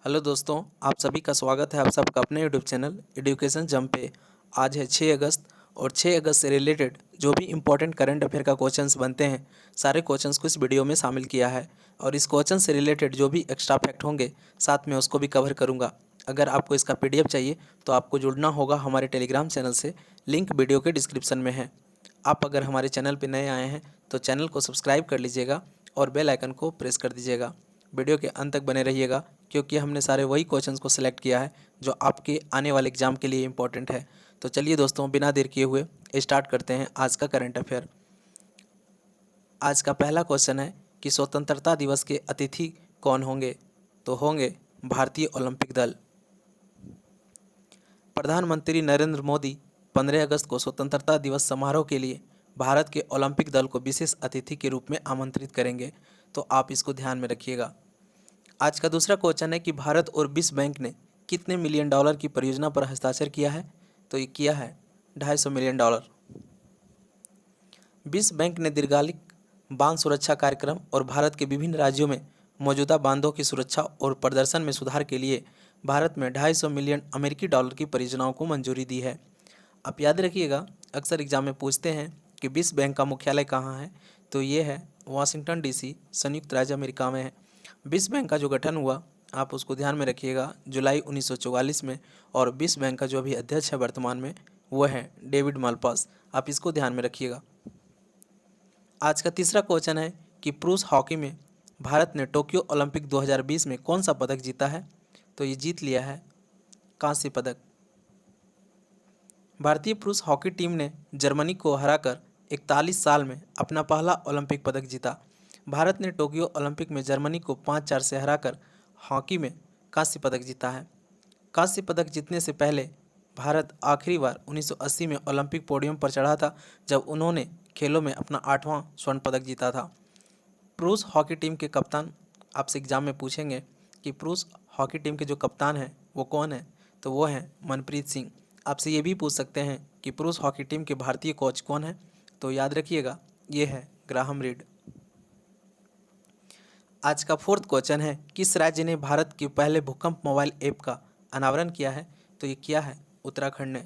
Hello दोस्तों, आप सभी का स्वागत है आप सबका अपने यूट्यूब चैनल एजुकेशन जंप पे। आज है 6 अगस्त और 6 अगस्त से रिलेटेड जो भी इम्पोर्टेंट करंट अफेयर का क्वेश्चंस बनते हैं, सारे क्वेश्चंस को इस वीडियो में शामिल किया है। और इस क्वेश्चन से रिलेटेड जो भी एक्स्ट्रा फैक्ट होंगे साथ में उसको भी कवर करूँगा। अगर आपको इसका PDF चाहिए तो आपको जुड़ना होगा हमारे टेलीग्राम चैनल से, लिंक वीडियो के डिस्क्रिप्शन में है। आप अगर हमारे चैनल पर नए आए हैं तो चैनल को सब्सक्राइब कर लीजिएगा और बेल आइकन को प्रेस कर दीजिएगा। वीडियो के अंत तक बने रहिएगा क्योंकि हमने सारे वही क्वेश्चंस को सिलेक्ट किया है जो आपके आने वाले एग्जाम के लिए इम्पोर्टेंट है। तो चलिए दोस्तों, बिना देर किए हुए स्टार्ट करते हैं आज का करंट अफेयर। आज का पहला क्वेश्चन है कि स्वतंत्रता दिवस के अतिथि कौन होंगे? तो होंगे भारतीय ओलंपिक दल। प्रधानमंत्री नरेंद्र मोदी 15 अगस्त को स्वतंत्रता दिवस समारोह के लिए भारत के ओलंपिक दल को विशेष अतिथि के रूप में आमंत्रित करेंगे, तो आप इसको ध्यान में रखिएगा। आज का दूसरा क्वेश्चन है कि भारत और विश्व बैंक ने कितने मिलियन डॉलर की परियोजना पर हस्ताक्षर किया है? तो ये किया है $250 मिलियन। विश्व बैंक ने दीर्घकालिक बांध सुरक्षा कार्यक्रम और भारत के विभिन्न राज्यों में मौजूदा बांधों की सुरक्षा और प्रदर्शन में सुधार के लिए भारत में $250 मिलियन अमेरिकी डॉलर की परियोजनाओं को मंजूरी दी है। आप याद रखिएगा, अक्सर एग्जाम में पूछते हैं कि विश्व बैंक का मुख्यालय कहाँ है? तो ये है वाशिंगटन DC, संयुक्त राज्य अमेरिका में है। विश्व बैंक का जो गठन हुआ आप उसको ध्यान में रखिएगा जुलाई 1944 में, और विश्व बैंक का जो अभी अध्यक्ष है वर्तमान में वो है डेविड मालपास। आप इसको ध्यान में रखिएगा। आज का तीसरा क्वेश्चन है कि पुरुष हॉकी में भारत ने टोक्यो ओलंपिक 2020 में कौन सा पदक जीता है? तो ये जीत लिया है कांस्य पदक। भारतीय पुरुष हॉकी टीम ने जर्मनी को हराकर 41 साल में अपना पहला ओलंपिक पदक जीता। भारत ने टोक्यो ओलंपिक में जर्मनी को 5-4 से हराकर हॉकी में कांस्य पदक जीता है। कांस्य पदक जीतने से पहले भारत आखिरी बार 1980 में ओलंपिक पोडियम पर चढ़ा था, जब उन्होंने खेलों में अपना 8वां स्वर्ण पदक जीता था। पुरुष हॉकी टीम के कप्तान आपसे एग्जाम में पूछेंगे कि पुरुष हॉकी टीम के जो कप्तान हैं वो कौन है? तो वो हैं मनप्रीत सिंह। आपसे ये भी पूछ सकते हैं कि पुरुष हॉकी टीम के भारतीय कोच कौन है? तो याद रखिएगा, ये है ग्राहम रीड। आज का फोर्थ क्वेश्चन है किस राज्य ने भारत के पहले भूकंप मोबाइल ऐप का अनावरण किया है? तो ये किया है उत्तराखंड ने।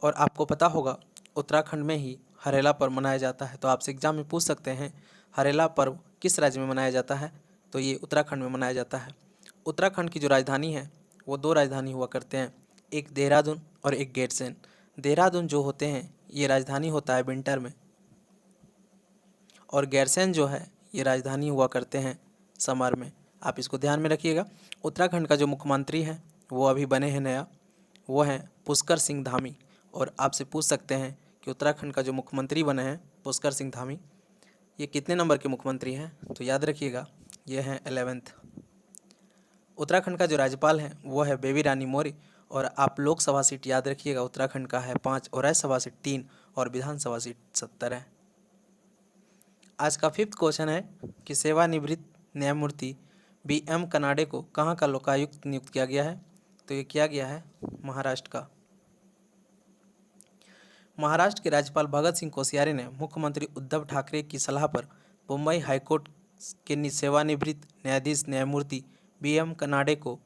और आपको पता होगा उत्तराखंड में ही हरेला पर्व मनाया जाता है, तो आपसे एग्जाम में पूछ सकते हैं हरेला पर्व किस राज्य में मनाया जाता है? तो ये उत्तराखंड में मनाया जाता है। उत्तराखंड की जो राजधानी है वो 2 राजधानी हुआ करते हैं, एक देहरादून और एक गैरसैंण। देहरादून जो होते हैं ये राजधानी होता है विंटर में, और गैरसैंण जो है ये राजधानी हुआ करते हैं समर में। आप इसको ध्यान में रखिएगा। उत्तराखंड का जो मुख्यमंत्री है वो अभी बने हैं नया, वो हैं पुष्कर सिंह धामी। और आपसे पूछ सकते हैं कि उत्तराखंड का जो मुख्यमंत्री बने हैं पुष्कर सिंह धामी, ये कितने नंबर के मुख्यमंत्री हैं? तो याद रखिएगा, ये हैं 11th। उत्तराखंड का जो राज्यपाल है वो है बेबी रानी मौर्य। और आप लोकसभा सीट याद रखिएगा, उत्तराखंड का है 5 और राज्यसभा सीट 3 और विधानसभा सीट 70 है। आज का फिफ्थ क्वेश्चन है कि सेवानिवृत्त न्यायमूर्ति BM कनाडे को कहाँ का लोकायुक्त नियुक्त किया गया है? तो ये किया गया है महाराष्ट्र का। महाराष्ट्र के राज्यपाल भगत सिंह कोश्यारी ने मुख्यमंत्री उद्धव ठाकरे की सलाह पर मुंबई हाईकोर्ट के सेवानिवृत्त न्यायाधीश न्यायमूर्ति BM कनाडे को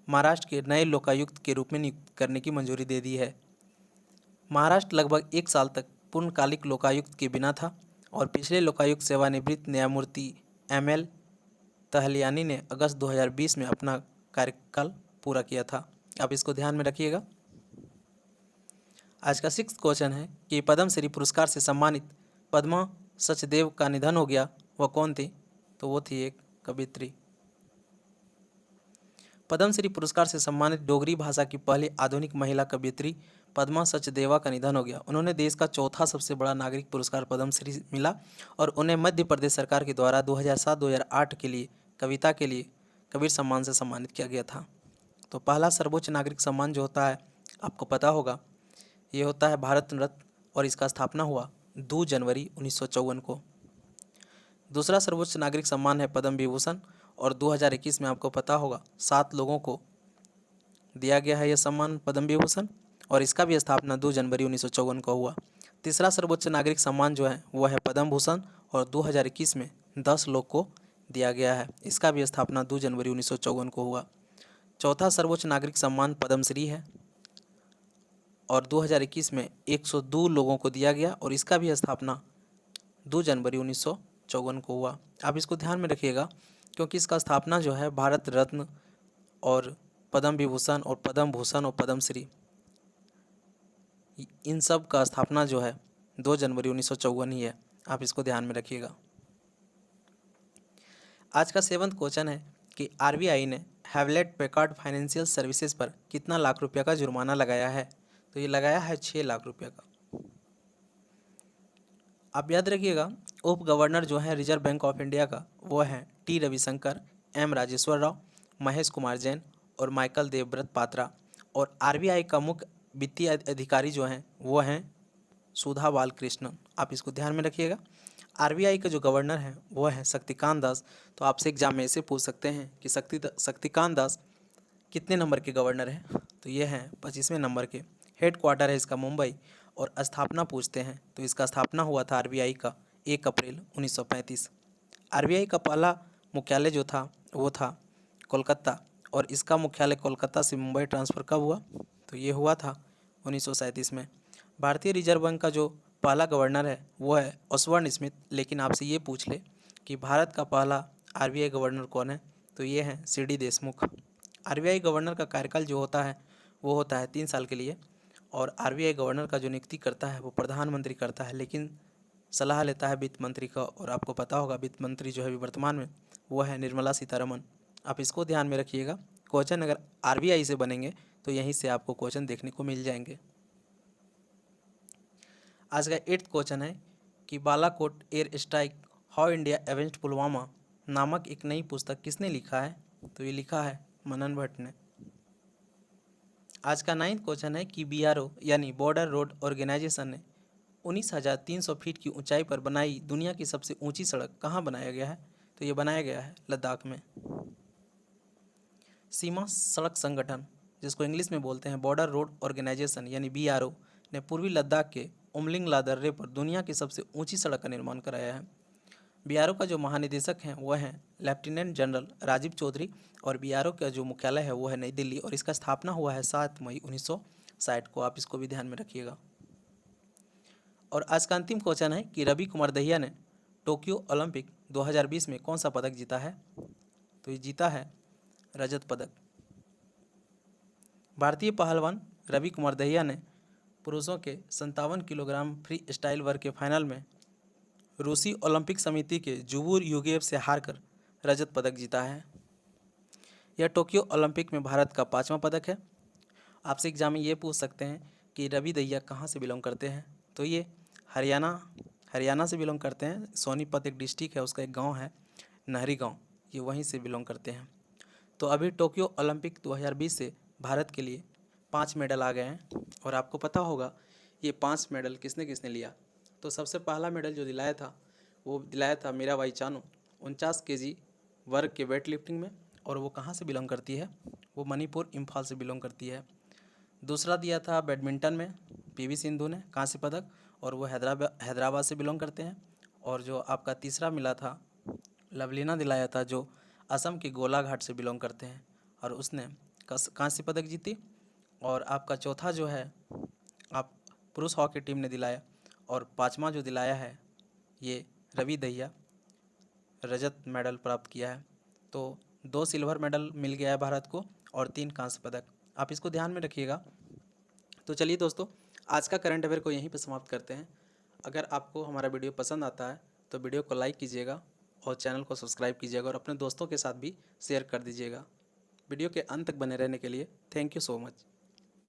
महाराष्ट्र के नए लोकायुक्त के रूप में नियुक्त करने की मंजूरी दे दी है। महाराष्ट्र लगभग 1 साल तक पूर्णकालिक लोकायुक्त के बिना था, और पिछले लोकायुक्त सेवानिवृत्त न्यायमूर्ति ML तहलियानी ने अगस्त 2020 में अपना कार्यकाल पूरा किया था। आप इसको ध्यान में रखिएगा। आज का 6th क्वेश्चन है कि पद्मश्री पुरस्कार से सम्मानित पद्मा सचदेव का निधन हो गया, वह कौन थी? तो वो थी एक कवियत्री। पद्मश्री पुरस्कार से सम्मानित डोगरी भाषा की पहली आधुनिक महिला कवियत्री पद्मा सचदेवा का निधन हो गया। उन्होंने देश का चौथा सबसे बड़ा नागरिक पुरस्कार पद्मश्री मिला, और उन्हें मध्य प्रदेश सरकार के द्वारा 2007-2008 के लिए कविता के लिए कबीर सम्मान से सम्मानित किया गया था। तो पहला सर्वोच्च नागरिक सम्मान जो होता है आपको पता होगा, ये होता है भारत रत्न, और इसका स्थापना हुआ 2 जनवरी 1954 को। दूसरा सर्वोच्च नागरिक सम्मान है पद्म विभूषण, और 2021 में आपको पता होगा 7 लोगों को दिया गया है यह सम्मान पद्म विभूषण, और इसका भी स्थापना 2 जनवरी 1954 को हुआ। तीसरा सर्वोच्च नागरिक सम्मान जो है वो है पद्म भूषण, और 2021 में 10 लोग को दिया गया है। इसका भी स्थापना 2 जनवरी 1954 को हुआ। चौथा सर्वोच्च नागरिक सम्मान पद्मश्री है और 2021 में 102 लोगों को दिया गया और इसका भी स्थापना 2 जनवरी 1954 को हुआ। आप इसको ध्यान में रखिएगा क्योंकि इसका स्थापना जो है भारत रत्न और पद्म विभूषण और पद्म भूषण और पद्मश्री, इन सब का स्थापना जो है 2 जनवरी 1954 ही है। आप इसको ध्यान में रखिएगा। आज का 7वां क्वेश्चन है कि आरबीआई ने हैवलेट पैकार्ड फाइनेंशियल सर्विसेज पर कितना लाख रुपया का जुर्माना लगाया है? तो ये लगाया है 6 लाख रुपया का। आप याद रखिएगा, उप गवर्नर जो है रिजर्व बैंक ऑफ इंडिया का वो है टी रविशंकर, एम राजेश्वर राव, महेश कुमार जैन और माइकल देवव्रत पात्रा। और आरबीआई का मुख्य वित्तीय अधिकारी जो हैं वो हैं सुधा बालकृष्णन। आप इसको ध्यान में रखिएगा। आरबीआई का जो गवर्नर है वो है शक्तिकांत दास। तो आपसे एग्जाम में ऐसे पूछ सकते हैं कि शक्तिकांत दास कितने नंबर के गवर्नर हैं? तो ये हैं 25वें नंबर के। हेड क्वार्टर है इसका मुंबई और स्थापना पूछते हैं तो इसका स्थापना हुआ था आरबीआई का 1 अप्रैल 1935। आरबीआई का पहला मुख्यालय जो था वो था कोलकाता और इसका मुख्यालय कोलकाता से मुंबई ट्रांसफ़र कब हुआ? तो ये हुआ था 1937 में। भारतीय रिजर्व बैंक का जो पहला गवर्नर है वो है ओसबोर्न स्मिथ। लेकिन आपसे ये पूछ ले कि भारत का पहला आरबीआई गवर्नर कौन है? तो ये है सीडी देशमुख। आरबीआई गवर्नर का कार्यकाल जो होता है वो होता है 3 साल के लिए और आरबीआई गवर्नर का जो नियुक्ति करता है वो प्रधानमंत्री करता है, लेकिन सलाह लेता है वित्त मंत्री का। और आपको पता होगा वित्त मंत्री जो है वर्तमान में वो है निर्मला सीतारमण। आप इसको ध्यान में रखिएगा। क्वेश्चन अगर आरबीआई से बनेंगे तो यहीं से आपको क्वेश्चन देखने को मिल जाएंगे। आज का 8th क्वेश्चन है कि Balakot air strike how India avenged Pulwama नामक एक नई पुस्तक किसने लिखा है? तो ये लिखा है मनन भट्ट ने। आज का 9th क्वेश्चन है कि बीआरओ यानी बॉर्डर रोड ऑर्गेनाइजेशन ने 19,300 फीट की ऊंचाई पर बनाई दुनिया की सबसे ऊंची सड़क कहाँ बनाया गया है? तो ये बनाया गया है लद्दाख में। सीमा सड़क संगठन जिसको इंग्लिश में बोलते हैं बॉर्डर रोड ऑर्गेनाइजेशन यानी बीआरओ ने पूर्वी लद्दाख के उमलिंगला दर्रे पर दुनिया की सबसे ऊंची सड़क का निर्माण कराया है। बीआरओ का जो महानिदेशक हैं वो हैं लेफ्टिनेंट जनरल राजीव चौधरी और बीआरओ का जो मुख्यालय है वो है नई दिल्ली और इसका स्थापना हुआ है 7 मई 1960 को। आप इसको भी ध्यान में रखिएगा। और आज का अंतिम क्वेश्चन है कि रवि कुमार दहिया ने टोक्यो ओलंपिक 2020 में कौन सा पदक जीता है? तो ये जीता है रजत पदक। भारतीय पहलवान रवि कुमार दहिया ने पुरुषों के 57 किलोग्राम फ्री स्टाइल वर्ग के फाइनल में रूसी ओलंपिक समिति के जुबूर यूगेव से हारकर रजत पदक जीता है। यह टोक्यो ओलंपिक में भारत का 5वां पदक है। आपसे एग्जाम में ये पूछ सकते हैं कि रवि दहिया कहाँ से बिलोंग करते हैं? तो ये हरियाणा से बिलोंग करते हैं। सोनीपत एक डिस्ट्रिक्ट है, उसका एक गांव है नहरी गांव, ये वहीं से बिलोंग करते हैं। तो अभी टोक्यो ओलंपिक 2020 से भारत के लिए 5 मेडल आ गए हैं और आपको पता होगा ये 5 मेडल किसने किसने लिया। तो सबसे पहला मेडल जो दिलाया था वो दिलाया था मीराबाई चानू 49 केजी वर्ग के वेट लिफ्टिंग में और वो कहाँ से बिलोंग करती है? वो मणिपुर इम्फाल से बिलोंग करती है। दूसरा दिया था बैडमिंटन में पीवी सिंधु ने कांस्य पदक और वो हैदराबाद से बिलोंग करते हैं। और जो आपका तीसरा मिला था लवलीना दिलाया था जो असम के गोलाघाट से बिलोंग करते हैं और उसने कांस्य पदक जीती। और आपका चौथा जो है आप पुरुष हॉकी टीम ने दिलाया और 5वां जो दिलाया है ये रवि दहिया रजत मेडल प्राप्त किया है। तो 2 सिल्वर मेडल मिल गया है भारत को और 3 कांस्य पदक। आप इसको ध्यान में रखिएगा। तो चलिए दोस्तों, आज का करंट अफेयर को यहीं पर समाप्त करते हैं। अगर आपको हमारा वीडियो पसंद आता है तो वीडियो को लाइक कीजिएगा और चैनल को सब्सक्राइब कीजिएगा और अपने दोस्तों के साथ भी शेयर कर दीजिएगा। वीडियो के अंत तक बने रहने के लिए थैंक यू सो मच।